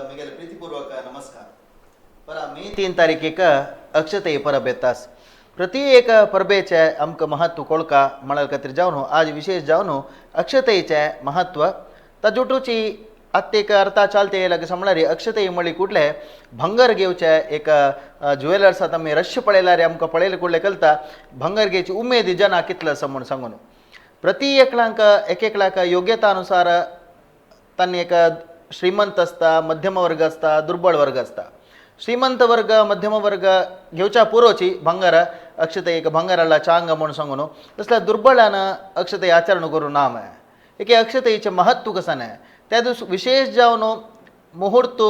मिगेल प्रीतिपूर्वक नमस्कार पर मे 3 तारीख अक्षते परब येतास प्रति एक परबेचे आमकां महत्व कोळका म्हळ्यार खातीर जावन आज विशेष जावन अक्षतेचे महत्व ताजोटूची आत्तेक अर्था चालते येयला म्हळ्यार अक्षते म्हणली कुठले भंगर घेवचे एक ज्युवेलर्सात आमी रश पळयल्यार आमकां पळयले कुठले कळटा भंगर घेवची उमेद जना कितलो आसा म्हूण सांगून प्रति एकल्याक एक योग्यता अनुसार तांणी एक श्रीमंत असता मध्यम वर्ग असता दुर्बळ वर्ग असता श्रीमंत वर्ग मध्यम वर्ग घेवच्या पुरोची भंगार अक्षते एक भंगाराला चांग म्हणून सांगून तसल्या दुर्बळान अक्षते आचरण करूं ना एक अक्षतेचे महत्व कसं नाही त्या दिवस विशेष जावन मुहूर्त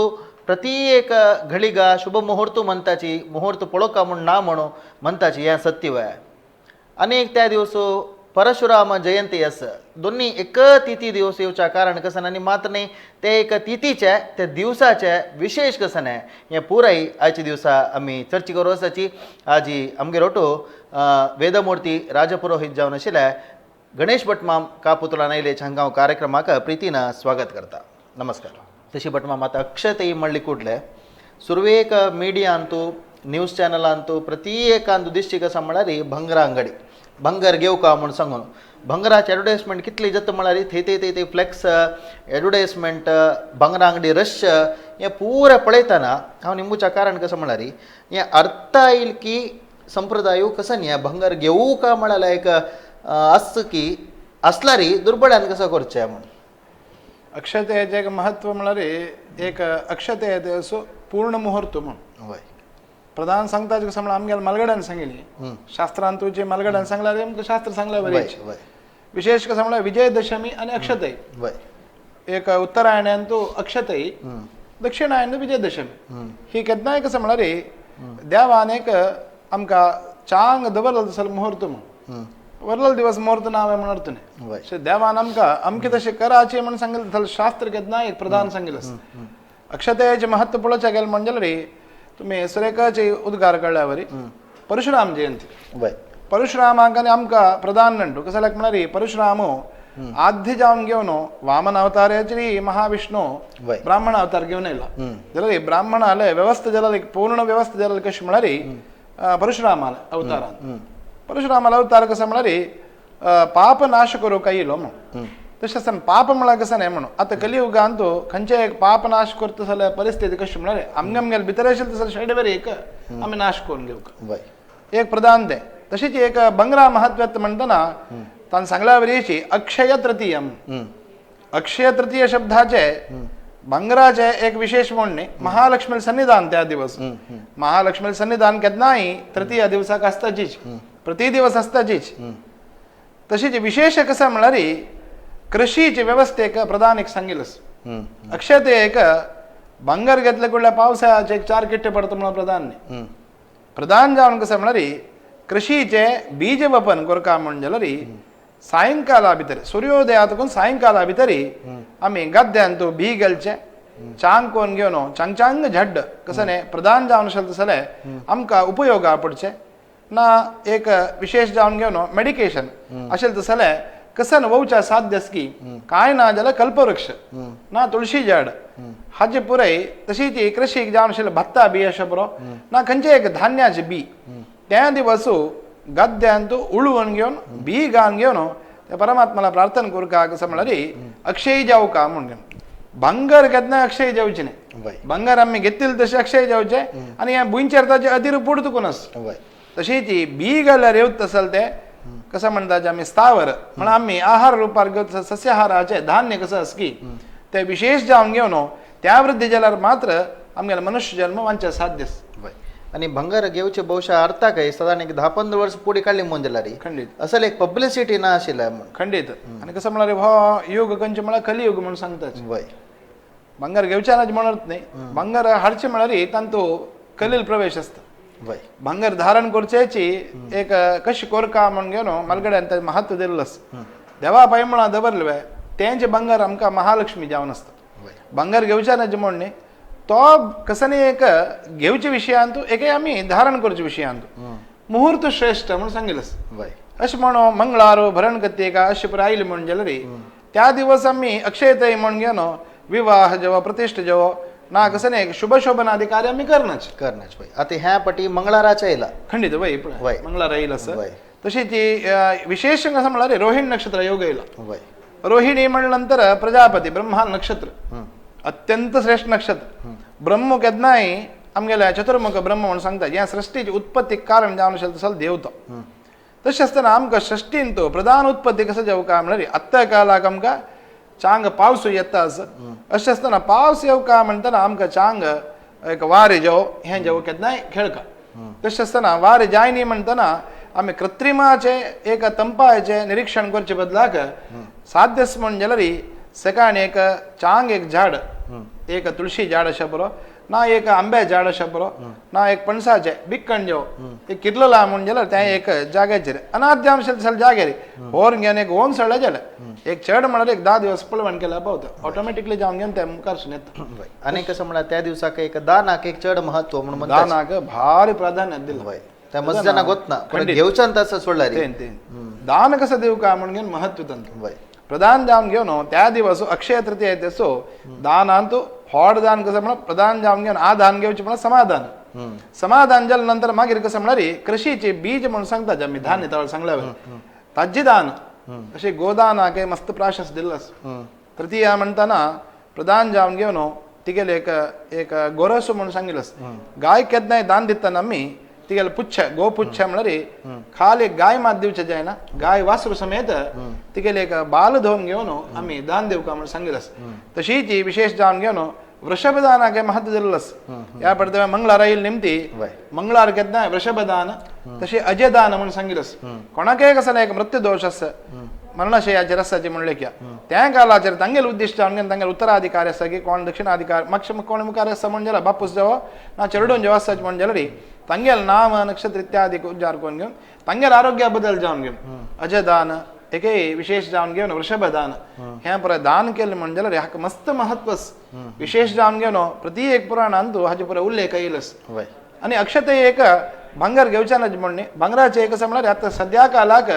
प्रति एक घडीगा शुभ मुहूर्त म्हणताची मुहूर्त पळोवका म्हूण ना म्हणून म्हणताची हें सत्य वय आनीक त्या दिवस परशुराम जयंती आसा दोन्ही एक तिथी दिवस येवच्या कारण कसं आनी मात्र न्ही ते एक तिथीचे ते दिवसाचे विशेष कसं नाही हें पुराय आयच्या दिवसा आमी चर्चा करूं आसाची आजी आमगे रोटो वेदमूर्ती राजपुरोहीत जावन आशिल्ले गणेश भटमाम कापुतळा नयलेचे हांगा हांव कार्यक्रमाक प्रितीन स्वागत करता नमस्कार तशी भटमाम आतां अक्षते म्हणली कुठले सुरवेक मिडियांतू न्यूज चॅनलांतू प्रति एकांतू दिसची कसं म्हळ्यार भंगरा अंगडी भंगर घेवका म्हूण सांगून भंगराचे एडवर्टायजमेंट कितली जाता म्हळ्यार थंय flex advertisement bhangra Angadi rush हें पुरे पळयतना हांव निंबूच्या कारण कसं म्हळ्यार हें अर्थ येईल की संप्रदाय कसं न्ही भंगर घेवू का म्हळ्यार एक आस की असल्यार दुर्बळान कसं करचें म्हूण अक्षतेचे एक महत्व म्हळ्यार एक अक्षते येते असो पूर्ण मुहूर्त म्हणून हय प्रधान सांगता कसं म्हळ्यार आमगेल्या मलगड्यान सांगिल्ली शास्त्रांत तुजे मलगड्यान सांगल्यार आमकां शास्त्र सांगल्यार बरें विशेष कसं म्हळ्यार विजयदशमी आनी अक्षतय एक उत्तरायणान तूं अक्षतय दक्षिणायन विजयदशमी ही केन्नाय कसं म्हळ्यार देवान एक आमकां चांग दवरलो तसलो मुहूर्त म्हणून वरलो दिवस मुहूर्त नाव आहे म्हणून न्ही देवान आमकां अमकें तशें कराचें म्हणून सांगिल्लें तसलें शास्त्र केन्नाय एक प्रधान सांगिल्लें आसा अक्षतेचें महत्व पळोवचें गेलें म्हणजे तुम्ही सुरेखाचे उद्गार कळल्या वरी परशुराम जयंती परशुरामाक आनी आमकां प्रधान नंटू कसं म्हळ्यार परशुराम आद्य जावन घेवन वामन अवताराचेर महाविष्णू ब्राह्मण अवतार घेवन येयला जाल्यार ब्राह्मण आले वेवस्था जाल्यार एक पूर्ण वेवस्था जाल्यार कशें म्हळ्यार परशुरामाल अवतारान परशुरामाला अवतार कसं म्हळ्यार पाप नाश करूंक येयलो म्हणून तशें आसतना पाप म्हळ्यार कसं न्ही म्हणून आतां कलियुगांत खंयचे एक पाप नाश करता जाल्यार परिस्थिती कशी म्हळ्यार आमगेले भितर आशिल्ले तसले शेडवेर एक आमी नाश करून घेवंक एक प्रधान तें तशीच एक भंगरा महत्व म्हणटना ताणें सांगल्या वरीची अक्षय तृतीयम अक्षय तृतीय शब्दाचे भंगराचे एक विशेष म्हणणे महालक्ष्मी सन्निधान त्या दिवस महालक्ष्मी सन्निधान केन्नाय तृतीय दिवसाक आसताचीच प्रति दिवस आसताचीच तशीच विशेष कसं म्हळ्यार कृषीची व्यवस्थेक प्रधान एक सांगिल्लो अक्षते एक भंगर घेतले कुठल्या पावसाचे एक 4 किट्टे पडता म्हणून प्रधान जावन कसं म्हळ्यार कृषीचे बीज वपन करता म्हण जाल्यार सायंकाला भितर सूर्योदयातून सायंकाला भितर आमी गद्यांत बी घालचे चांग कोण घेवन चांग झड्ड कसं न्ही प्रधान जावन आसले जाल्यार आमकां उपयोगा पडचे ना एक विशेष जावन घेवन मेडिकेशन आशिल्लें जाल्यार कसन वोवच्या साध्य की काय ना जाल्यार कल्पवृक्ष ना तुळशी झाड हाचे पुराय तशीच कृषीक जावन आशिल्लें भत्ता बी अशें बरो ना खंयचे एक धान्याचे बी त्या दिवस गद्यांत उळवून घेवन बी घालून घेवन त्या परमात्म्याला प्रार्थना करूंका कसं म्हळ्यार अक्षय जावका म्हूण भंगर केन्ना अक्षय जावचे न्ही भंगर आमी घेतिल्ले तशें अक्षय जावचे आनी ह्या भुंयचेर ताचे अधीर पुडतुकूनच तशीच बी घाल्यार येवत आसले ते कसं म्हणतात आम्ही स्थावर म्हणून आम्ही आहार रुपार घेवत सस्याहाराचे धान्य कसं आस की ते विशेष जावन घेवन त्या वृद्धी जाल्यार मात्र आमगेलो मनुष्य जन्म वांचे साध्य आणि भंगार घेवचे बहुशा अर्थाक साधारण एक 10-15 वर्ष पुढे काढली म्हणून जाल्यार खंडित असल एक पब्लिसिटी ना आशिल्ल्या खंडित आणि कसं म्हळ्यार हो युग खंयचे म्हळ्यार कलियुग म्हणून सांगतात भंगार घेवच्या म्हणत नाही भंगार हाडचे म्हळ्यार तांतू कलील प्रवेश असता भंगार धारण करचेची एक कशी कोरका म्हणून घेवन मलगड्यान महत्व दिल्लो आसा देवा पांय म्हणून दवरले तेंचे भंगार आमकां महालक्ष्मी जावन आसता भंगार घेवच्या नजे म्हण न्ही तो कसं न्ही एक घेवचे विशयांतू एके आमी धारण करचे विशयांतू मुहूर्त श्रेष्ठ म्हणून सांगिल्लो अशें म्हणून मंगळार भरणकत्येका अशें पुराय आयले म्हण जाल्यार त्या दिवस आमी अक्षय तृतीय म्हण घेवन विवाह जेवो प्रतिश्ठ जेवो ना कसं नाही शुभ शोभनादी कार्य आम्ही करणंच वय आता ह्या पटी मंगळाराच्या येला खंडित वय वय. मंगळा राहील असं वय तशी ती विशेष कसं म्हणलं रे रोहिणी नक्षत्र योग येईल वय रोहिणी म्हणल्यानंतर प्रजापती ब्रह्मा नक्षत्र अत्यंत श्रेष्ठ नक्षत्र ब्रह्म केदनाय आमगेल्या चतुर्मुख ब्रह्म म्हणून सांगतात या सृष्टीची उत्पत्ती कारण जावं असेल तसं देवता तशें आसतना आमकां षष्टीन तो प्रधान उत्पत्ती कसं जेव काय म्हणल्यार आत्ता कालाक आमकां चांग पावस येता अशें आसतना पावस येव काय म्हणटना आमकां चांग एक वारे जेव हें जेव केदनाय खेळका तशें आसतना वारे जाय न्ही म्हणटना आमी कृत्रिमाचे एक तंपाचे निरीक्षण करचे बदलाक साध्यस म्हण जाल्यार सकाळी एक चांग एक झाड एक तुळशी झाड अशें बरो ना एक आंब्या झाड अशें बरो ना एक पणसाचे बिक्कण जेव एक कितलो म्हण जाल्यार तें एक जाग्याचेर अनाद्याम जाग्यार होर घेवन एक ओम सडले जाल्यार एक चड म्हळ्यार एक 10 दिवस पळवण केल्या पावता ऑटोमॅटिकली जावन घेवन तें मुखार येता आनी कसं म्हणल्यार त्या दिवसाक एक दानाक एक चड महत्व म्हणून दानाक भारी प्राधान्य दिलं त्या मस्त जाणां गोतना पण घेवच्यान तसं सोडला रे दान कसं देऊ का म्हणून घेवन महत्व तांकां प्रधान जावन घेवन त्या दिवस अक्षय तृतीया येतेसो दानांत व्हड दान कसं म्हणल्यार प्रधान जावन घेवन आ दान घेवचें म्हणल्यार समाधान समाधान जाल्या नंतर मागीर कसं म्हणल्यार कृषीचे बीज म्हणून सांगतात आमी धान्य तळ सांगल्या ताजें दान अशें गोदानाक मस्त प्राशस दिल्लो तृतीया म्हणटना प्रधान जावन घेवन तिगेले एक गोरसो म्हणून सांगिल्लो गाय केदनाय दान दितना आमी तिगेले पुच्छ गोपुच्छ म्हळ्यार खाली गाय मात दिवचे जायना गाय वासरू समेत तिगेले एक बाल धोवन घेवन आमी दान दिवका म्हणून सांगिल्लो तशीच ही विशेष जावन घेवन वृषभदानाक महत्व दिल्लो ह्या पडटा मंगळार येयले निमती मंगळार केदनाय वृषभदान तशें अजयदान म्हणून सांगिल्लो कोणाकय कसं एक मृत्यू दोष आसा मरणशयाचेर आसाचे म्हणले की त्या कालाचेर तांगेले उद्दिश्ट जावन घेवन तांगेले उत्तराधिकारी आसा की कोण दक्षिणाधिकारी म्हाका कोण मुखार आसा म्हण जाल्यार बापूस जेवो ना चेडून जेवो आसाचे म्हण जाल्यार तांगेले नाम नक्षत्र इत्यादी उच्चार करून घेवन तांगेले आरोग्या बद्दल जावन घेवन अजयदान एकय विशेष जावन घेवन वृषभदान हें पुराय दान केलें म्हण जाल्यार हाका मस्त महत्व विशेष जावन घेवन प्रति एक पुराणांत हाचे पुराय उल्लेख येयलो आनी अक्षते एक भांगर घेवच्या ना म्हणणे भांगराचे एक असं म्हणल्यार आता सद्या कालाक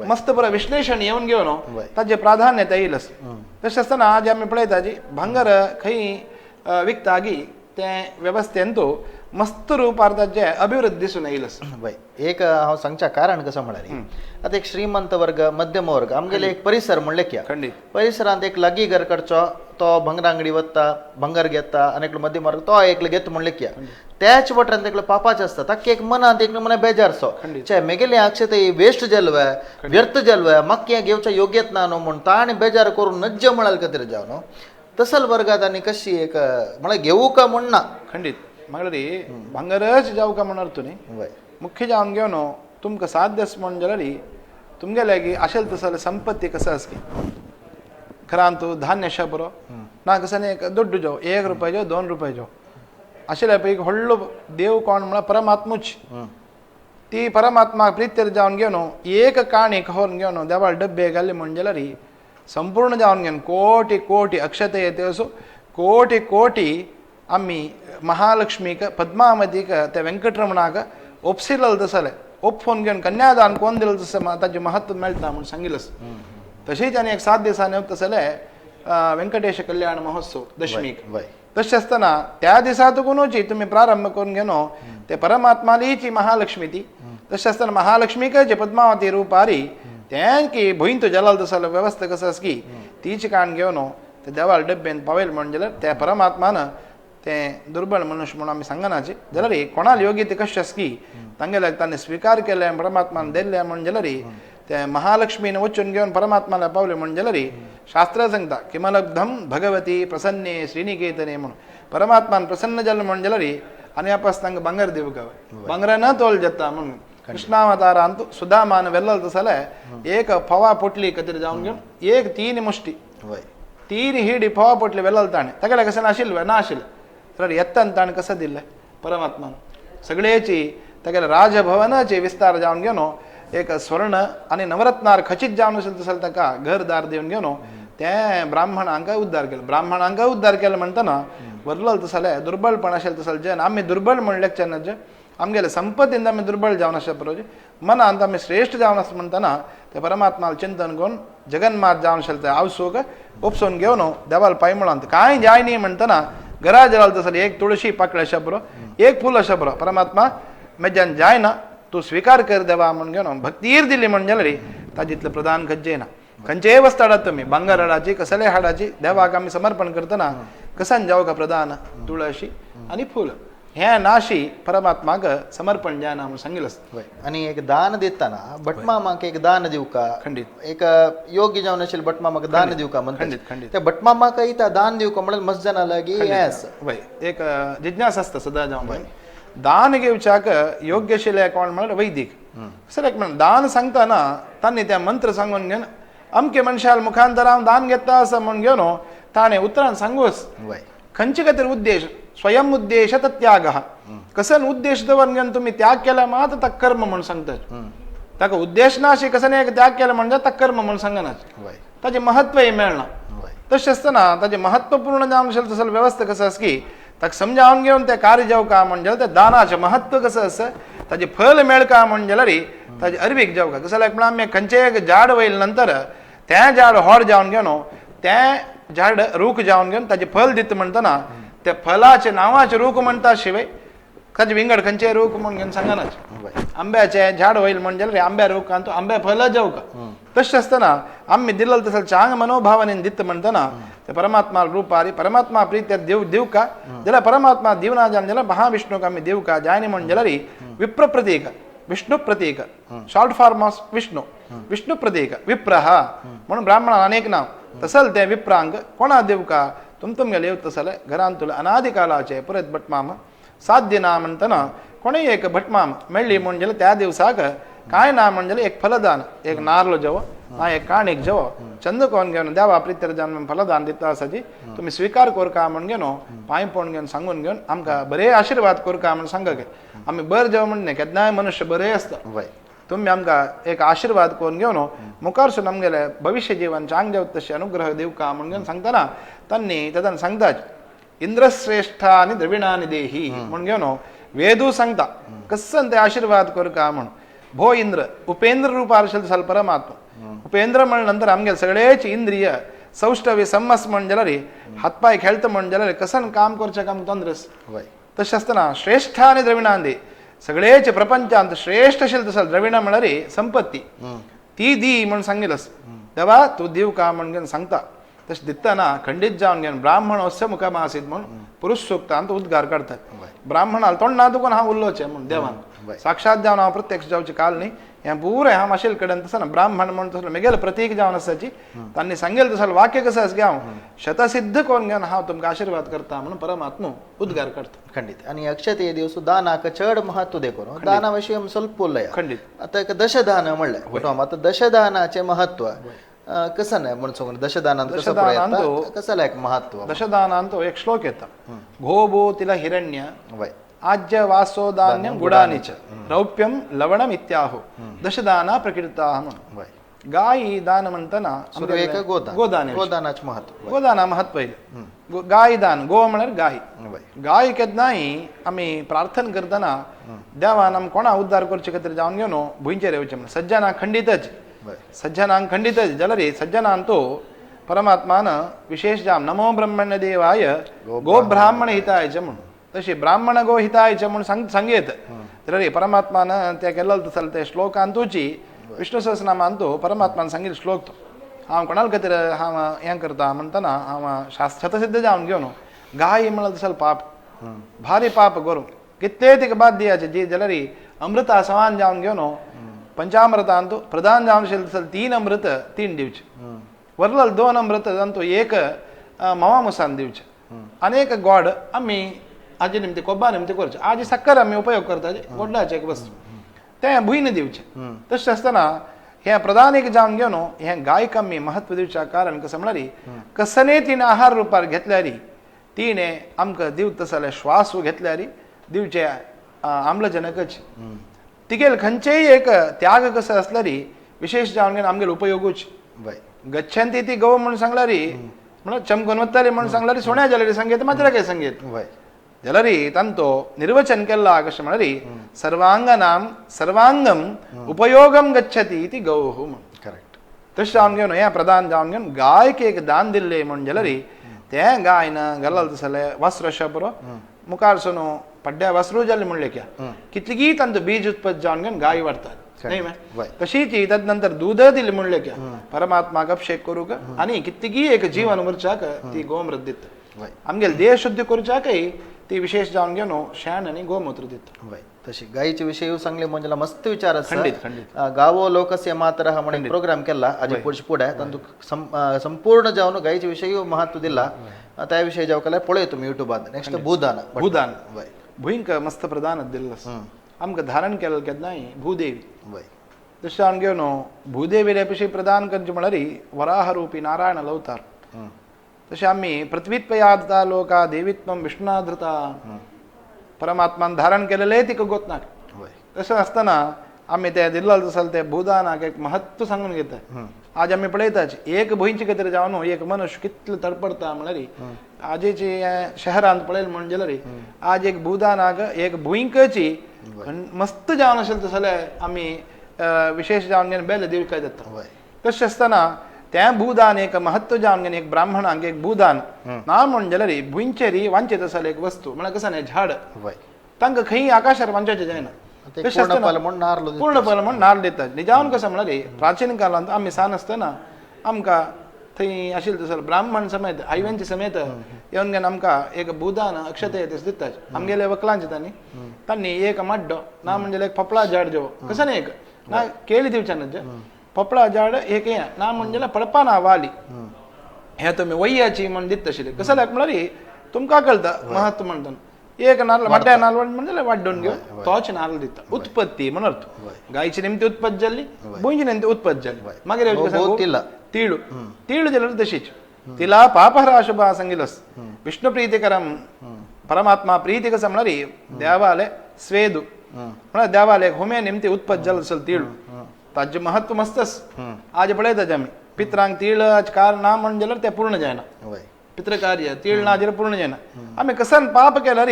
मस्त पुराय विश्लेषण येवन घेवन ताजें प्राधान्यता येयलो तशें आसतना आज आमी पळयता जी भांगर खंय विकता गी तें वेवस्थेन तो मस्त रुपार ताजें अभिवृद्धी दिसून येयलो एक हांव सांगच्या कारण कसं म्हळ्यार आता एक श्रीमंत वर्ग मध्यम वर्ग आमगेले एक परिसर म्हणले की परिसरांत एक लागीं घर करचो तो भंगर अंगडी वता भंगर घेता आनी एकलो मध्यम वर्ग तो एकलो घेता म्हणले की त्याच वटान एकलो पापाचें आसता ताका एक मनांत एक मना बेजारसो चे मेगेले अक्षते वेस्ट जालवे व्यर्थ जालवे म्हाका हें घेवचें योग्यत ना न्हू म्हूण ताणें बेजार करून नज्ज म्हणाल खातीर जावन न्हू तसल वर्गात आनी कशी एक म्हळ्यार घेवू का म्हण ना खंडीत म्हळ्यार भांगरच जावं का म्हणणार तुमी मुख्य जावन घेवन तुमकां साध्य म्हण जाल्यार तुमगेले की आशेल तसले संपत्ती कसं आस की घरांत तूं धान्य अशें बरो ना कसं एक दोड्डू जाव 1 रुपया जाव 2 रुपया जाव आशिल्ल्या पैकी व्हडलो देव कोण म्हळ्यार परमात्मूच ती परमात्मा प्रितेर जावन घेवन एक काणी कहून घेवन देवाळ डब्बे घाले म्हण जाल्यार संपूर्ण जावन घेवन कोटी कोटी अक्षते येते असो कोटी कोटी आमी महालक्ष्मीक पद्मावतीक त्या व्यंकटरमणाक ओपसिरल तसले ओपफोन घेवन कन्यादान कोण दिलं तसं ताजें महत्व मेळटा म्हूण सांगिल्लो तशीच आनी एक 7 दिसांनी तसले व्यंकटेश कल्याण महोत्सव दशमीक तशें आसतना त्या दिसातूनच तुमी प्रारंभ करून घेवन ते परमात्मालीची महालक्ष्मी ती तशें आसतना महालक्ष्मीक जे पद्मावती रुपारी तें की भुंयत जलाल तसलो वेवस्था कसो आस की तीच काण घेवन ते देवाळ डब्ब्यान पावयल म्हण जाल्यार त्या परमात्मान तें दुर्बळ मनुष्य म्हणून आमी सांगनाचे जाल्यार कोणाल योग्य ते कशें आस की तांगेले ताणें स्विकार केले परमात्मान दिल्ले म्हण जाल्यार ते महालक्ष्मीन वचून घेवन परमात्माला पावले म्हण जाल्यार शास्त्र सांगता किमलब्धम भगवती प्रसन्ने श्रीनिकेतने म्हणून परमात्मान प्रसन्न जालें म्हण जाल्यार आनी वापस तांकां भांगर दिवंक भांगरा न तोल जाता म्हणून कृष्णावतारांत सुदामान वेल्लल तसले एक फवा पोटली खातीर जावन घेवन एक 3 मुष्टी 3 हिडी फवा पोटली वेल्लल ताणें तागेले कसं नाशिल्लें ना आशिल्लें तर येत्तान ताणें कसं दिल्लें परमात्मान सगळेची तागेले राजभवनाचे विस्तार जावन घेवन एक स्वर्ण आनी नवरत्नार खचीत जावन आशिल्लें तसलें ताका घरदार दिवन घेवन तें ब्राह्मणांक उद्धार केलो ब्राह्मणांक उद्धार केलो म्हणटना वरलल तसलें दुर्बळपण आशिल्लें तसलें जेन आमी दुर्बळ म्हणलें जेन्ना आमगेले संपत्तीन आमी दुर्बळ जावन आसले पळय मनांत आमी श्रेश्ठ जावन आसा म्हणटना ते परमात्माल चिंतन करून जगन्मात जावन आशिल्ले ते आवसूक उपसून घेवन देवाल पांयमुळांत कांय जाय न्ही म्हणटना घरा जलाल तसं एक तुळशी पाकळ्या शब्र एक फुल शब्र परमात्मा मेजान जाय ना तू स्वीकार कर देवा म्हणून घेऊन भक्तीर दिली म्हणजे रे ताजितलं प्रधान खंचे ना खंचे वस्ताडात तुम्ही बंगार हाडाची कसले हाडाची देवाक आम्ही समर्पण करतना कसान जाऊ का प्रधान तुळशी आणि फुल ह्या नाशी परमात्माक समर्पण द्या ना म्हणून सांगितलं. आणि एक दान देताना भटमामाक एक दान देऊ का खंडित एक योग्य जावन असेल भटमामाक दान देऊ का म्हणतात खंडित खंडित त्या भटमामाक इथं दान देऊ का म्हणलं मस्त जाणाला की येस वय एक जिज्ञास असतं सदा जाऊन दान घेवच्याक योग्य शिले कोण म्हणलं वैदिक सर एक म्हण दान सांगताना त्यांनी त्या मंत्र सांगून घेऊन अमके मनशाल मुखांतरान दान घेता असं म्हणून घेऊन ताणे उत्तरान सांगूस खंची काहीतरी उद्देश स्वयं उद्देश त्याग कसन उद्देश दवरून घेऊन तुम्ही त्याग केला मात ता कर्म म्हणून सांगतात ताका उद्देश ना अशी कसं एक त्याग केला म्हणजे ता कर्म म्हणून सांगनाच ताचे महत्व हे मेळना तशें असतना ताचे महत्वपूर्ण जावन असेल तसं व्यवस्था कसं आस की ताका समजावून घेऊन ते कार्य जाव का म्हणजे ते दानाचे महत्व कसं असं ताचे फल मेळ का म्हणजे रे ताचे अरवीक जाव का कसं लायक म्हणून आम्ही खंयचे एक झाड वयल नंतर त्या झाड व्हड जावन घेवन त्या झाड रूख जावन घेवन ताचे फल दिता म्हणतना त्या फलाचे नावाचे रूख म्हणता शिवाय ताचे विंगड खंयचे रूख म्हणून घेवन सांगनाच आंब्याचे झाड वयल म्हणजे रे आंब्या रूख आणि तो आंब्या फल जाव का तशें असतना आम्ही दिलेलं तसं चांग मनोभावाने दित म्हणतना ते परमात्मा रूपारी परमात्मा प्रीत्या देव का ज्याला परमात्मा दिवना जाण ज्याला महाविष्णूक आम्ही देव का जायने म्हणून ज्याला रे विप्र प्रतीक विष्णू प्रतीक short form of Vishnu Vishnu प्रतीक विप्रह म्हणून ब्राह्मणाला अनेक नाव तसल ते विप्रांग कोणा देव का तुमगे येव तसल घरान तुला अनादिकालाचे परत भटमाम साध्य ना म्हणतना कोणी एक भटमाम मेळ्ळी म्हणजे त्या दिवसाक काय ना म्हणजे एक फलदान एक नारळ जव ना एक काणीक जव चंद कोण घेऊन देवा प्रितर जन्म फलदान दिता असाची तुम्ही स्वीकार कर का म्हणून घेऊन पांय पडून घेऊन सांगून घेऊन आमकां बरे आशीर्वाद कर का म्हणून सांगा गे आम्ही बर जेव म्हणणे केन्नाय मनुष्य बरे असता तुम्ही आमकां एक आशीर्वाद करून घेवन मुखारसून आमगेले भविष्य जीवन चांग जेव तशें अनुग्रह देव का म्हणून घेवन सांगतना त्यांनी तेदान सांगतात इंद्रश्रेष्ठ आणि द्रविणानी देही म्हणून घेवन वेदू सांगता कसन ते आशीर्वाद कर का म्हणून भो इंद्र उपेंद्र रूपार सल परमात्मा उपेंद्र म्हण नंतर आमगे सगळेच इंद्रिय सौष्ठवी सम्मस म्हण जाल्यार हातपाय खेळत म्हण जाल्यार कसन काम करचें काम तंद्रस तशें आसतना श्रेष्ठ आनी द्रविणांदी सगळेच प्रपंचांत श्रेष्ठ असेल तसं द्रविण म्हणारे संपत्ती ती दी म्हणून सांगितलंस देवा तू देव का म्हणून सांगता तशें दितना खंडीत जावन घेवन ब्राह्मण अस्य मुखामा आसीत म्हणून पुरुष सूक्तांत उद्गार काडतात ब्राह्मणाला तोंड ना दुखून हांव उरलोचें म्हणून देवान साक्षात जावन हांव प्रत्यक्ष जावचें काल न्ही हें पुरें हांव माशेल कडेन तसं ना ब्राह्मण म्हणून तसं म्हगेलें प्रतीक जावन आसाची तांणी सांगेल तसं वाक्य कसं आसा की हांव शतसिद्ध करून घेवन हांव तुमकां आशीर्वाद करता म्हणून परमात्मा उद्गार करता खंडित आणि अक्षते दिवस दानाक चड महत्व देखो दाना विषयी ಸ್ವಲ್ಪ उरलंय खंडित आता एक दशदान म्हणलं आता दशदानाचे महत्व कसं नाही म्हणून सांगून दशदानांत कसं लायक महत्व दशदानांत एक श्लोक येता घो भो तिला हिरण्य आज्य वासो धान्यम गुडानीच रौप्यम लवणम इत्याहो दशदाना प्रकृता म्हणून गाय दान म्हणताना गोदानाचे महत्व गोदाना महत्व गाय दान गो म्हळ्यार गाय गाय केन्नाय आमी प्रार्थना करतना देवान आमी कोणा उद्धार करचे खातीर जावन घेवन भुंयचेर येवचें म्हणून सज्जनांक खंडितच जाल्यार सज्जनांत तो परमात्मान विशेष जाम नमो ब्रह्मण्य देवाय गो ब्राह्मण हितायचे म्हणून तशी ब्राह्मण गो हितायचे म्हणून सांगेत जाल्यार परमात्मान ते केलेलो तसले ते श्लोकांतूची विष्णू सहस्रनामांतू परमात्मान सांगितलं श्लोक तो हांव कोणाल खातीर हांव हें करता म्हणटना हांव शतसिद्ध जावन घेवन गाय म्हणल्यार तसले पाप भारी पाप करूं कितले तिका बाद दियाचे जी जाल्यार अमृता समान जावन घेवन पंचामृतांतू प्रधान जावन आशिल्ले तसले 3 अमृत 3 दिवचे वरलेले 2 अमृत जावन एक मवामुसान दिवचे अनेक गोड आमी हाजे निमते कोब्बा निमते करचे हाजी सक्कर आमी उपयोग करता गोडाचे एक वस्तू ते भुंयन दिवचे तशें आसतना हे प्रधान एक जावन घेवन हे गायक आमी महत्व दिवच्या कारण कसं म्हळ्यार कसने तिणें आहार रुपार घेतल्यार तिणें आमकां दिव तसले श्वास घेतल्यार दिवचे आम्लजनकच तिगेल खंयचेय एक त्याग कसो आसल्यार विशेष जावन घेवन आमगेले उपयोगूच गच्छंती ती गो म्हणून सांगल्यार म्हळ्यार चमकून वताली म्हणून सांगल्यार सोण्या जाल्यार संगीत मात्र काय संगीत जाल्यार तांतो निर्वचन केला कशें म्हळ्यार सर्वांगम उपयोगम गच्छती ती गौः म्हणून करेक्ट तशें जावन घेवन हें प्रधान जावन घेवन गायक एक दान दिल्लें म्हणून जाल्यार ते गायन घालाल तसले वस्त्र शबरो मुखारसोनो पड्ड्या वस्त्रू जाल्ले म्हणले क्या कितलीगी तांचो बीज उत्पत्त जावन घेवन गाय वाडतात नाही वय. तशीच तदनंतर दूध दिले म्हणले क्या परमात्माक अभिषेक करूक आणि कितलीगी एक जीवन उरचाक ती गोमृत दित वय. आमगेल देह शुद्ध करूच्याकय ती विशेष जावन घेवन शेण आणि गोमूत्र दित वय. तशी गायीचे विषयी सांगले म्हणजे मस्त विचार आसा. खंडित खंडित गावो लोकस्य मातरः म्हणून प्रोग्राम केला आजी पुढे तांतूक संपूर्ण जावन गायीचे विषयी महत्व दिला त्या विषयी जाव केल्यार पळय तुम्ही युट्यूबात नेक्स्ट भूदान भूदान वय. भुईंक मस्त प्रदान दिल्लस आमकां धारण केलें केन्नाय भूदेवी वय. तशें हांव घेवन भूदेवी रेपशी प्रदान करचें म्हळ्यार वराह रूपी नारायण अवतार तशें आमी पृथ्वीत्वयादता लोका देवीत्वम विष्णुनाधृता परमात्मान धारण केलेले तिका गोतनाक वय. तशें आसतना आमी ते दिल्लो आसा ते भूदानाक एक महत्व सांगून घेता आज आमी पळयताच एक भुंयचे कितें जावन एक मनुष्य कितलो तडपडता म्हळ्यार आजेची शहरांत पळयलें म्हणजे जाल्यार आज एक भूदानाक एक भुंयकची मस्त जावन आशिल्लें तशें जाल्यार आमी विशेष जावन घेवन बेले दिवकाय जाता तशें आसतना त्या भूदान एक महत्व जावन घेवन एक ब्राह्मणांक एक भूदान ना म्हणजे जाल्यार भुंयचेर वांचीत आसले एक वस्तू म्हळ्यार कसं न्ही झाड तांकां खंय आकाशार वांचोवचें जायना पूर्ण फल म्हणून नाल्ल दितात निजावन कसं म्हळ्यार प्राचीन काळांत आमी सान आसतना आमकां थंय आशिल्लें तसो ब्राह्मण समेत आयव्यांचे समेत येवन घेवन आमकां एक भूदान अक्षते दितात आमगेले वकलांचे तांणी एक माड्डो ना म्हणजे एक पपळा झाड जो कसं न्ही एक ना केळी दिवच्यान पपळा झाड एक हें ना म्हणजे पडपा ना वाली हे तुमी वय्याची म्हण दिता आशिल्ले कसं म्हळ्यार तुमकां कळटा महत्व म्हणटा एक नाल्ल मोठ्या नाल्ल म्हणजे वाडून घेवन तोच नाल्ल दिता उत्पत्ती म्हण अर्थ गायची निमती उत्पत्त जाल्ली भुंयची निमती उत्पत्त जाल्ली मागीर तीळू तीळू जाल्यार तशीच तिला पापहरा शुभ सांगितलंस विष्णू प्रीतिकरम परमात्मा प्रीती कसं म्हळ्यार देवाले स्वेदू म्हळ्यार देवाले होमे निमती उत्पत्त जाल्लो आसले तीळू ताजें महत्व मस्तस आज पळयतात आमी पित्रांक तीळ कार ना म्हण जाल्यार तें पूर्ण जायना पितृकार्य तीळ ना जाल्यार पूर्ण जायना आमी कसन पाप केल्यार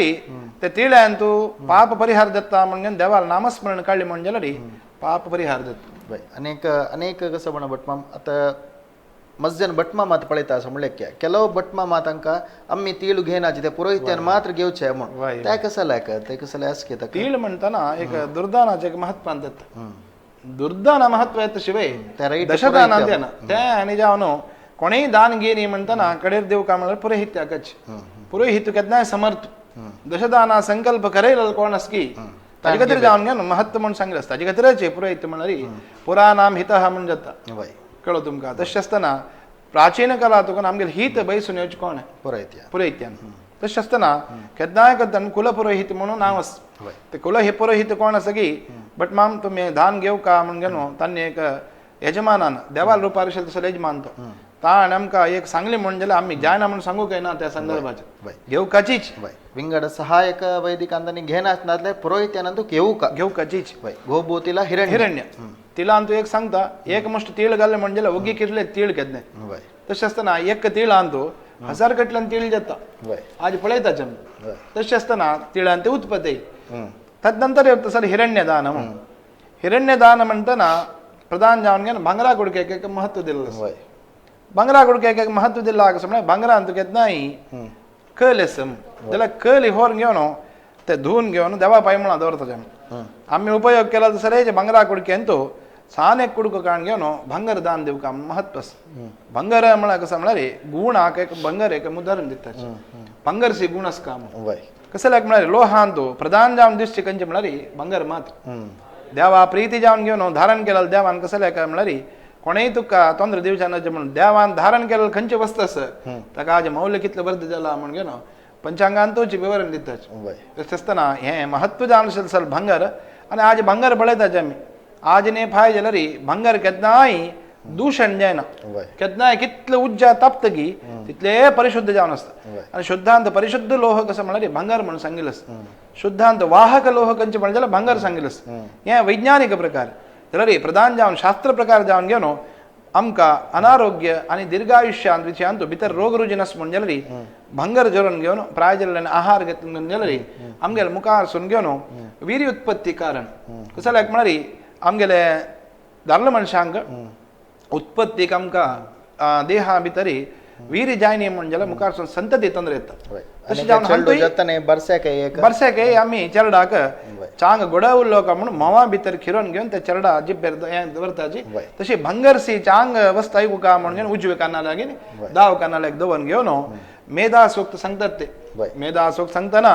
ते तिळ्यान तूं पाप परिहार जाता म्हणून देवाला नामस्मरण काडलें म्हण जाल्यार पाप परिहार जाता अनेक अनेक कसं म्हणा भटमाम आता मस्जन भटमा मात पळयता असं म्हणलें ಕೆಲವು भटमा मातांका आम्ही तीळ घेनाचे ते पुरोहित्यान मात्र घेवचे म्हण ते कसं लायक ते कसं लायस घेता तीळ म्हणताना एक दुर्दानाचे एक महत्व जाता दुर्दाना महत्व येता शिवाय दशदानांत येना ते आनी जावन कोणेय दान घेनी म्हणताना कडेर देव का म्हणल्यार पुरोहित्याकच पुरोहित केन्नाय समर्थ दशदाना संकल्प करेल कोण आसकी ताजे खातीर जावन घेवन महत्व म्हण सांगिल्लें आसता ताजे खातीरच पुरोहित म्हळ्यार पुराणाम हितः म्हण जाता कळो तुमकां तशें आसतना प्राचीन काळांत तुका आमगेले हित बैसून येवचें कोण पुरोहित्यान तशें आसतना केन्नाय करतना कुलपुरोहित म्हणून नांव आसा ते कुल हे पुरोहित कोण आसा की बट माम तुमी दान घेव का म्हण घेवन तांणी एक यजमानान देवाल रुपार आशिल्लो तसो यजमान तो ताण आमकां एक सांगलें म्हण जाल्यार आमी जायना म्हण सांगूंक येना त्या संदर्भाचेर घेवकाचीच विंगड सहायक वैदिकांतांनी घेनासनातले पुरोहित्यान तूं घेवकाचीच गोभोवतीला हिरण्य तिला तूं एक सांगता एक मुश्ट तीळ घाल्लें म्हणजे जाल्यार ओगी कितले तीळ केन्नाय तशें आसतना एक तीळ तूं 1000 कटल्यान तीळ जाता आज पळयताच आमी तशें आसतना तिळान ते उत्पत्ती तदनंतर सर हिरण्यदान म्हणून हिरण्यदान म्हणटना प्रदान जावन घेवन भांगरा कुडक्याक एक महत्व दिल्लो भांगरा कुडक्याक एक महत्व दिल्लो कसं म्हळ्यार भांगरान तूं केन्नाय कल आसम जाल्यार कल व्हरून घेवन ते धुवन घेवन देवा पांय म्हणून दवरता आमी उपयोग केला तसर भांगरा कुडक्यान तो सान एक कुडको काण घेवन भांगर दान दिवका महत्व आसा भांगर म्हळ्यार कसं म्हळ्यार गुणाक एक भांगर एक उदाहरण दिता भांगर सी गुण आसा कसं लायक म्हळ्यार लोहान तो प्रधान जावन दिसचे खंयचे म्हळ्यार भांगर मात्र देवा प्रीती जावन घेवन धारण केलेलो देवान कसं लायक म्हळ्यार कोणेय तुका तोंदर दिवच्यान म्हणून देवान धारण केलेलो खंयचे वस्त आसा ताका आज मौल्य कितलें बरें जाला म्हण घेवन पंचांगान तोच विवरण दिता तशें आसतना हें महत्व जावन आशिल्लें भांगर आनी आज भांगर पळयताच आमी आज न्ही फाय जाल्यार भांगर केन्नाय दूषण जायना केन्नाय कितले उज्जा तापतकी तितले परिशुद्ध जावन आसता आनी शुद्धांत परिशुद्ध लोह कसं म्हळ्यार भांगर म्हणून सांगिल्लें आसता शुद्धांत वाहक लोह खंयचे म्हण जाल्यार भांगर सांगिल्लें आसता हें वैज्ञानीक प्रकार जाल्यार प्रधान जावन शास्त्र प्रकार जावन घेवन आमकां अनारोग्य आनी दीर्घायुष्यान विशयांत भितर रोग रुजिनस म्हण जाल्यार भांगर जोरून घेवन प्राय जाल्ल्यान आहार घेतलो जाल्यार आमगेले मुखार सून घेवन वीर्य उत्पत्ती कारण कसं लायक म्हळ्यार आमगेले दादले मनशांक उत्पत्तीक आमकां देहा भितर वीर जायनी म्हणजे मुखारसून संतती तंद्र येतात वय तशी आणि जाऊन त्या चेडू हांतूय जतने बरसाक एक बर्साके आम्ही चरडाक वय चांग गोडा उरलो का म्हणून मोवा भितर खिरोन घेऊन त्या चरडा जिब्बेर दवरताची वय तशी भंगरसी चांग वस्त ऐकू का म्हणून उजवे कानाला घेऊन दाव कानाला एक दवन घेऊन मेधा सूक्त सांगतात ते वय मेधा सूक्त सांगताना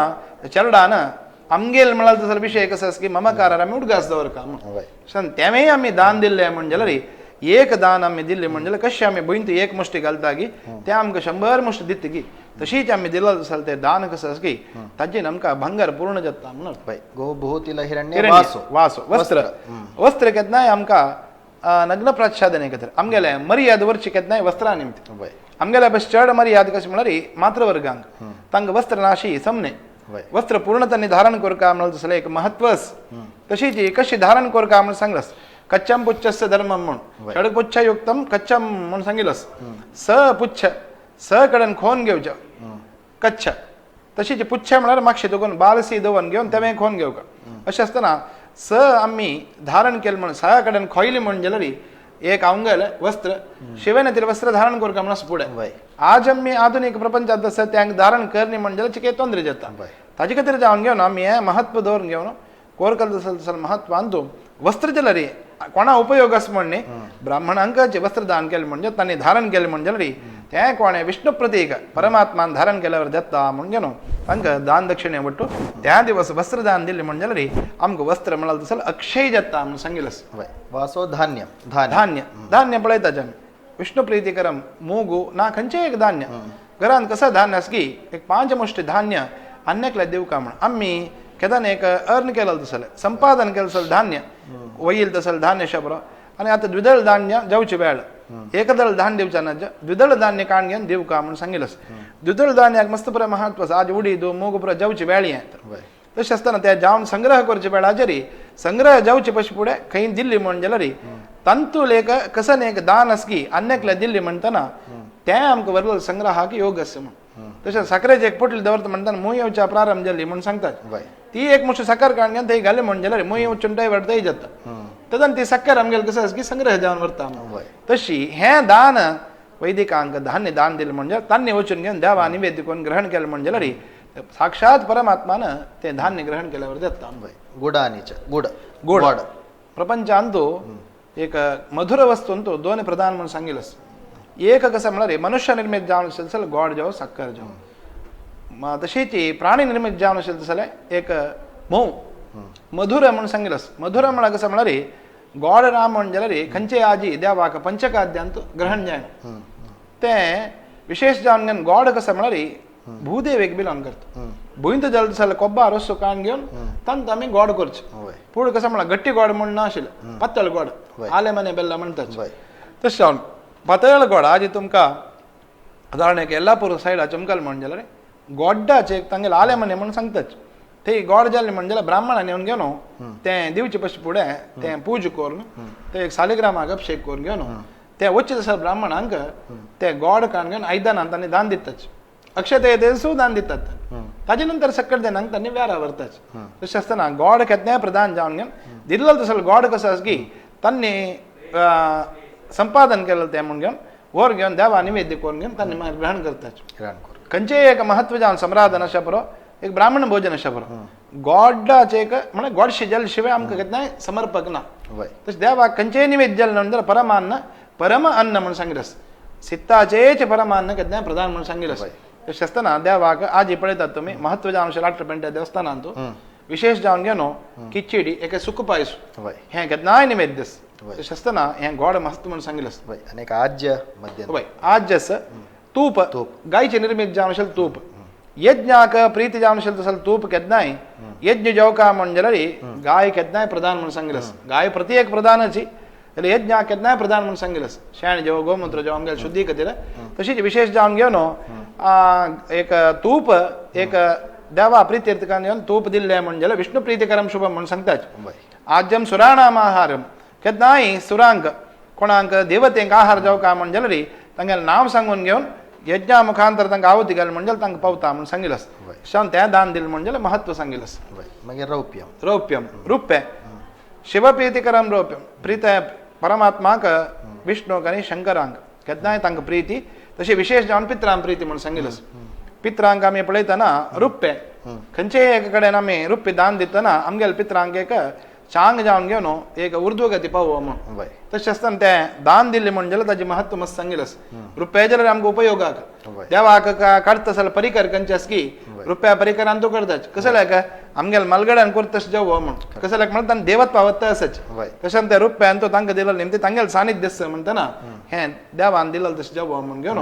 चरडा ना आमगेल म्हणाल तसं विषय कसं की ममकारार आम्ही उडगास दवर का म्हणून वय सन त्यावेळी आम्ही दान दिले म्हणजे रे एक दान आम्ही दिले म्हणजे कशी आम्ही बहिण एक मुष्टी घालता की ते आमकां 100 मुष्टी दिते की तशीच आम्ही दिलं असेल ते दान कसं की ताजे आमकां भंगार पूर्ण जाता म्हणून वय गो भूतीला हिरण्य वासो वासो वस्त्र वस्त्र केदनाय आमकां नग्न प्रच्छादन एकत्र आमगेले मर्याद वरची केदनाय वस्त्रा निमती वय आमगेले बस चड मर्याद कशी म्हळ्यार मात्र वर्गांक तांकां वस्त्र नाशी समने वय वस्त्र पूर्णताने धारण करका म्हणून तसलं एक महत्वच तशीच कशी धारण करका म्हणून सांगलस कच्चम पुच्छस्य धर्मम म्हणून षड पुच्छ युक्तम कच्चम म्हणून सांगितलंस स पुच्छ स कडन खोन घेवच्या कच्छ तशीच पुच्छ म्हळ्यार मागशी दोन बालसी दोवन घेवन तेवे खोन घेवका अशें आसतना स आम्ही धारण केलं म्हणून स कडन खोयली म्हणजे एक अवंगल वस्त्र शिवेन तिर वस्त्र धारण करका म्हणून पुढे वय आज आम्ही आधुनिक प्रपंचात जसं त्यांक धारण करणे म्हणजे चिके तोंदरे जाता वय ताजे खातीर जावन घेवन आमी हें महत्व दवरून घेवन कोरकल तसं महत्व आणतो वस्त्र दिलं रे कोणा उपयोग आस म्हणणे ब्राह्मणांक जे वस्त्र दान केलें म्हणजे तांणी धारण केलें म्हणजे रे तें कोणें विष्णू प्रतीक परमात्मान धारण केल्यावर देता म्हणून घेवन तांकां दान दक्षिणे वट्टू त्या दिवस वस्त्र दान दिलें म्हणजे रे आमकां वस्त्र म्हणाल तसं अक्षय जाता म्हणून सांगितलं वय वासो धान्य धान्य धान्य धान्य पळयता आमी विष्णू प्रीतिकरम मूगू ना खंयचें एक धान्य घरान कसं धान्य आस की एक 5 मुष्टी धान्य अन्यकल्या दिवका म्हणून आम्ही केदान एक अर्न केलं तसलं संपादन केलं तसलं धान्य वईल तसलं धान्य शब्र आणि आता द्विदळ धान्य जावची वेळ एकदळ धान्य दिवचा ना द्विदळ धान्य काण घेऊन दिवका म्हणून सांगितलंस द्विदळ धान्याक मस्त पुरा महत्व आज उडीद मूग पुरा जावची वेळी आहे वय तशें आसतना त्या जावन संग्रह करचे वेळा जरी संग्रह जावचे पयशे फुडें खंय दिल्ली म्हणजे रे तंतू लेख कसं एक दान आस की अन्यकल्या दिल्ली म्हणतना तें आमकां वरलो संग्रहाक योग आसा म्हणून तशें साखरेचे एक पोटली दवरता म्हणटाना मूय येवच्या प्रारंभ जाली म्हणून सांगतात वय ती एक मुशी साखर काण घेवन थंय घाले म्हणजे रे मूय चुंटाय वाट थंय जाता तदन ती साखर आमगेल कसं आसा की संग्रह जावन व्हरता वय तशी हें दान वैदिकांक धान्य दान दिलें म्हणजे तान्य वचून घेवन देवा निवेद्य करून ग्रहण केलें म्हणजे रे साक्षात परमात्मानं ते धान्य ग्रहण केल्यावर देता वय गुडानीच गुड गोड प्रपंचांतू एक मधुर वस्तूंतू दोन प्रधान म्हणून सांगितलंस एक कसं म्हणल्यार रे मनुष्य निर्मित जावन असेल जाल्यार गोड जावं साखर जावं तशीच प्राणी निर्मित जावन असेल जाल्यार एक मोव मधुर म्हणून सांगितलंस मधुर म्हळ्यार कसं म्हणल्यार रे गोड राम म्हणजे रे खंयचे आजी देवाक पंचकाद्यांत ग्रहण जायना तें विशेष जावन घेवन गोड कसं म्हळ्यार रे भूदेव एक बिलॉंग करता भुंयत जल जाल्यार कोब्बा रस्सो काण घेवन तांत आमी गोड करचें वय पूण कसं म्हळ्यार गट्टी गोड म्हण नाशिल्लें पातळ गोड आले मने बेल्ला म्हणटात वय तशें जावन पातळ गोड आजी तुमकां उदाहरण एक येल्लापूर सायडा चमकल म्हणजे जाल्यार गोड्डाचे तांगेले आले मने म्हणून सांगतात ते गोड जाल्ले म्हणजे जाल्यार ब्राह्मणान येवन घेवन तें दिवचे पयशे फुडें तें पूज करून ते एक सालिग्रामाक अभिशेक करून घेवन ते वच्चे तसं ब्राह्मणांक ते गोड काण घेवन आयदनांत तांणी दान दितात अक्षते देसू दान दितात ताजे नंतर सक्कट देनाक तांणी व्यारा व्हरतात तशें आसतना गोड केन्नाय प्रधान जावन घेवन दिल्लो तसलो गोड कसो आसा की तांणी संपादन केलें तें म्हणून घेवन वर घेवन देवा निवेद्य करून घेवन तांणी मागीर ग्रहण करतात ग्रहण कर खंयचेय एक महत्व जावन सम्रादन अशें बरो एक ब्राह्मण भोजन अशें बरो गोडाचे एक म्हळ्यार गोड शिजल शिवाय आमकां केन्नाय समर्पक ना वय तशें देवाक खंयचेय निवेद्य जालें जाल्यार परमान्न परम अन्न म्हणून सांगितलं सित्ताचेच परमान्न केन्नाय प्रधान म्हणून सांगितलं तशें आसतना देवाक आजी पळयतात तुमी महत्व जावन अशें लाट्रपेंट्या देवस्थानांत विशेष जावन घेवन किचडी एक सुक पायस वय हें केन्नाय निवेद्य तशें आसतना हें गोड महत्व म्हणून सांगितलं वय आनी एक आज्य मध्य वय आज जसं तूप गायचे निर्मित जावन असेल तूप यज्ञाक प्रीती जावन असेल तसं तूप केन्नाय यज्ञ जेवका म्हणजे रे गाय केन्नाय प्रधान म्हणून सांगितलं गाय प्रति एक प्रधानाची जाल्यार यज्ञाक केन्नाय प्रधान म्हणून सांगितलं शेण जेव गोमूत्र जेव आमगेल्या शुद्धी खातीर तशीच विशेष जावन घेवन एक तूप एक देवा प्रितीर्थकान घेवन तूप दिल्लें म्हणजे जाल्यार विष्णू प्रीतिकरम शुभम म्हणून सांगतात आज्यम सुराणाम आहारम केन्नाय सुरांक कोणाक देवतेक आहार जावका म्हणजे जाल्यार रे तांगेलें नांव सांगून घेवन यज्ञा मुखांतर तांकां आवती घाल म्हणजे तांकां पावता म्हणून सांगितलं शान तें दान दिलें म्हणजे जाल्यार महत्व सांगितलं मागीर रौप्यम रौप्यम रुप्य शिवप्रीतिकरम रौप्यम प्रीत परमात्माक विष्णूक आनी शंकरांक केदनाय तांकां प्रिती तशी विशेष जावन पित्रांक प्रिती म्हणून सांगितलं पित्रांक आमी पळयतना रुप्पे खंयचेय एका कडेन आमी रुप्पे दान दितना आमगेल्या पित्रांक एक चांग जावन घेवन एक उर्ध्वगती पावो म्हणून वय तशें आसतना तें दान दिल्लें म्हणजे जाल्यार ताजें महत्व मस्त सांगितलें रुपया जाल्यार आमकां उपयोगाक वय देवाक काडटा जाल्यार परिकर खंयचे आस की रुपया परिकरान तूं करताच कसं लायक आमगेल्या मलगड्यान करता तशें जेवो म्हण कसं लायक म्हणटा देवत पावत आसच वय तशें त्या रुपयान तो तांकां दिलो न्ही ते तांगेलें सानिध्य आसता म्हणटना हें देवान दिलें तशें जेवो म्हण घेवन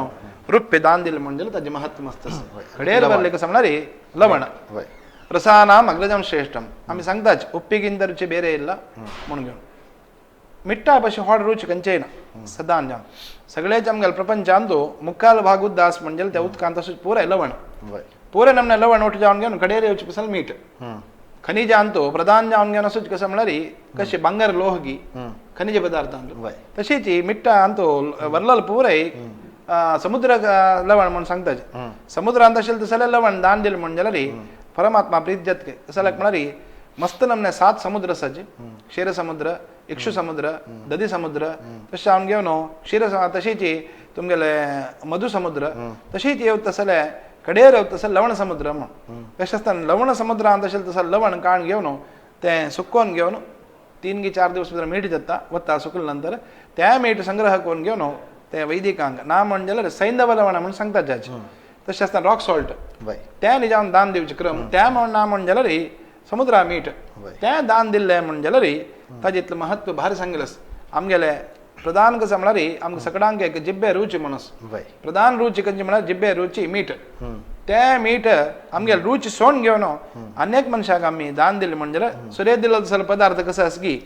रुपये दान दिलें म्हणजे ताजें महत्व मस्त आसा कडेर भरलें कसं म्हणल्यार लवण वय रसानाम अग्रजम श्रेष्ठम आमी सांगताच उप्पिगिंत रुची ಬೇರೆ ಇಲ್ಲ म्हणून घेवन मिठ्ठा भशेन व्हड रुच खंयचेय ना सदां जावन सगळेच आमगेल्या प्रपंचान तो मुखाल भाग उद्दास म्हणजे त्या उदकांत तशेंच पुराय लवण वय पुरे नमने लवण उठ जावन घेवन कडेर येवचे पसल मीठ खनिजान तो प्रधान जावन घेवन असोच कसं म्हळ्यार कशें भांगर लोहगी खनिज पदार्थांत वय तशीच मिठ्ठा तो वरलल पुराय समुद्र लवण म्हणून सांगताच समुद्रांत असेल तर जाल्यार लवण दान दिलें म्हणजे जाल्यार परमात्मा प्रीत कसं लायक म्हळ्यार मस्त नमने 7 समुद्र आसाचे क्षीर समुद्र इक्षु समुद्र दधी समुद्र तशें हांव घेवन क्षीर तशीच तुमगेले मधु समुद्र तशीच येवता जाल्यार कडेर येवता जाल्यार लवण समुद्र म्हण तशें आसतना लवण समुद्रांत असेल तसं लवण काण घेवन तें सुकोवन घेवन 3 की 4 दिवस भितर मीठ जाता वता सुकले नंतर त्या मीठ संग्रह करून घेवन ते वैदिकांक ना म्हणजे जाल्यार सैंधव लवण म्हणून सांगतात जाचे तशें आसतना रॉक सॉल्ट वय त्या निजावन दान दिवचे क्रम त्या म्हण ना म्हणजे जाल्यार समुद्रा मीठ त्या दान दिल्लें म्हणजे जाल्यार ताजें इतलें महत्व भारी सांगिल्लें आमगेले प्रधान कसं म्हळ्यार आमकां सगळ्यांक एक जिब्बे रुची म्हणून वय प्रधान रुची खंयची म्हळ्यार जिब्बे रुची मीठ तें मीठ आमगेले रुची सोडून घेवन अनेक मनशाक आमी दान दिलें म्हणजे जाल्यार सूर्य दिल्लो जाल्यार पदार्थ कसो आसा की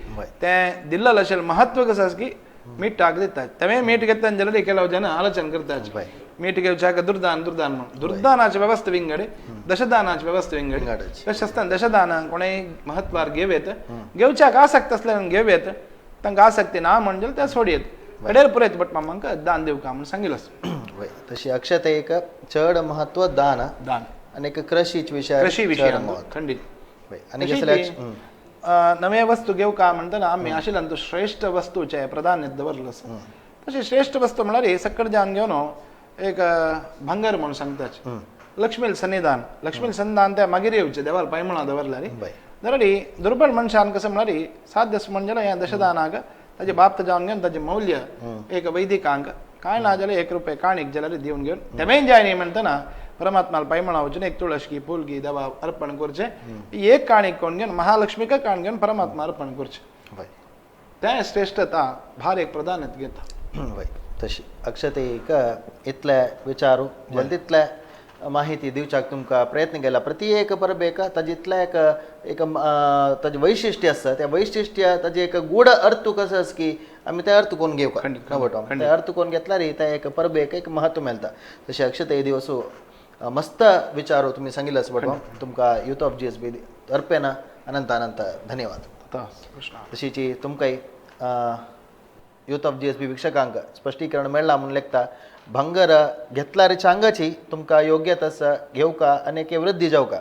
तें दिल्लें अशें महत्व कसं आसा की मीठाक दितात तें मीठ घेता जाल्यार केलो जन आलोचन करतात मीठ घेवच्याक दुर्दान दुर्दान म्हणून दुर्दानाची व्यवस्था विंगड दशदानाची व्यवस्था विंगड तशें आसतना दशदानाक कोणेय महत्वार घेवेत घेवच्याक आसक्त असल्यान घेवेत तांकां आसक्ती ना म्हणजे त्या सोडयेत कडेर पुरयत बट मामांका दान दिवका म्हणून सांगिल्लें वय तशी अक्षतेक चड महत्व दान दान आणि कृषीच विषय कृषी विशय खंडीत वय आणि तशी कसले नवे वस्तू घेवका म्हणटना आमी आशिल्ल्यान तो श्रेष्ठ वस्तूचे प्राधान्य दवरलो आसा तशी श्रेष्ठ वस्तू म्हळ्यार सकट जावन घेवन एक भांगर म्हणून सांगताच लक्ष्मी सन्निधान लक्ष्मी सन्निधान त्या मागीर येवचें देवार पायमळा दवरल्यार जाल्यार दुर्बळ मनशान कसं म्हळ्यार साध्य म्हणजे ह्या दशदानाक ताजे बाप्त जावन घेवन ताजें मौल्य एक वैदिकांक कांय ना जाल्यार 1 रुपया काणीक जाल्यार दिवन घेवन तेमेय जाय न्ही म्हणटना परमात्माला पायमळा वचून एक तुळशी फुलगी देवा अर्पण करचें एक काणीक कोण घेवन महालक्ष्मीक काण घेवन परमात्मा अर्पण करचें तें श्रेष्ठता भार एक प्राधान्य घेता वय तशी अक्षतेक इतले विचारू जल्दीतले माहिती दिवच्याक तुमकां प्रयत्न केला प्रति एक परबेक ताजितले एक ताजें वैशिश्ट्य आसता त्या वैशिश्ट्य ताजें एक गूढ अर्थ कसो आसा की आमी ते अर्थ कोण घेवका ते अर्थ कोण घेतल्यार ते एक परबेक एक महत्व मेळटा तशें अक्षते दिवस मस्त विचारू तुम्ही सांगिल्ले आसा बट तुमकां युथ ऑफ GSB तर्फेन अनंत अनंत धन्यवाद तशीची तुमकांय युथ ऑफ GSB वीक्षकांक स्पश्टीकरण मेळ्ळां म्हणून लेखता भांगर घेतल्यार चांगाची तुमकां योग्य तसं घेवका आनी एक वृद्धी जावका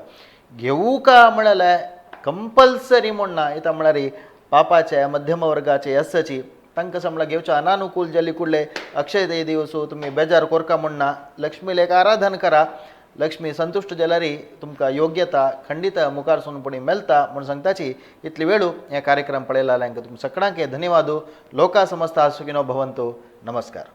घेवूका म्हळ्यार कंपल्सरी म्हण ना इता म्हळ्यार पापाचे मध्यम वर्गाचे यस्साची तांकां समळा घेवचे अनानुकूल जाली कुडले अक्षय दिवस तुमी बेजार कोरका म्हण ना लक्ष्मीला एक आराधन करा लक्ष्मी संतुष्ट जाल्यार तुमकां योग्यता खंडीत मुखार सोनपणी मेळटा म्हूण सांगताची इतली वेळू हे कार्यक्रम पळयला तुमकां सगळ्यांक धन्यवाद लोका समस्त सुखिनो भवंतु नमस्कार.